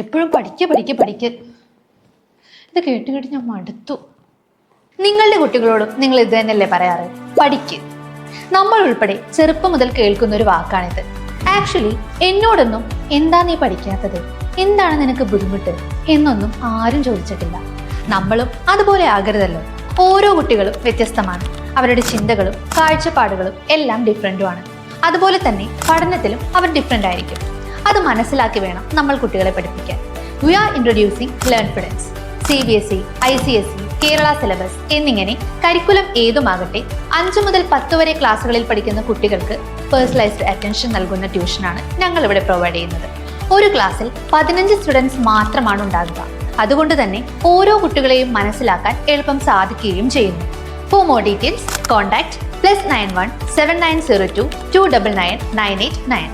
എപ്പോഴും പഠിക്ക്. ഇത് കേട്ട് കേട്ട് ഞാൻ മടുത്തു. നിങ്ങളുടെ കുട്ടികളോടും നിങ്ങൾ ഇത് തന്നെയല്ലേ പറയാറ്? പഠിക്ക്. നമ്മൾ ഉൾപ്പെടെ ചെറുപ്പം മുതൽ കേൾക്കുന്ന ഒരു വാക്കാണിത്. ആക്ച്വലി എന്നോടൊന്നും എന്താ നീ പഠിക്കാത്തത്, എന്താണ് നിനക്ക് ബുദ്ധിമുട്ട് എന്നൊന്നും ആരും ചോദിച്ചിട്ടില്ല. നമ്മളും അതുപോലെ ആകരുതല്ലോ. ഓരോ കുട്ടികളും വ്യത്യസ്തമാണ്. അവരുടെ ചിന്തകളും കാഴ്ചപ്പാടുകളും എല്ലാം ഡിഫറെന്റുമാണ്. അതുപോലെ തന്നെ പഠനത്തിലും അവർ ഡിഫറെന്റ് ആയിരിക്കും. അത് മനസ്സിലാക്കി വേണം നമ്മൾ കുട്ടികളെ പഠിപ്പിക്കാൻ. We are introducing Learnfidence. CBSE, ICSE, Kerala syllabus എന്നിങ്ങനെ കരിക്കുലം ഏതുമാകട്ടെ 5 മുതൽ 10 വരെ ക്ലാസ്സുകളിൽ പഠിക്കുന്ന കുട്ടികൾക്ക് പേഴ്സണലൈസ്ഡ് അറ്റൻഷൻ നൽകുന്ന ട്യൂഷനാണ് ഞങ്ങൾ ഇവിടെ പ്രൊവൈഡ് ചെയ്യുന്നത്. ഒരു ക്ലാസ്സിൽ 15 സ്റ്റുഡൻസ് മാത്രമാണ് ഉണ്ടാകുക. അതുകൊണ്ട് തന്നെ ഓരോ കുട്ടികളെയും മനസ്സിലാക്കാൻ എളുപ്പം സാധിക്കുകയും ചെയ്യുന്നു. For more details contact +91 7902 299 989.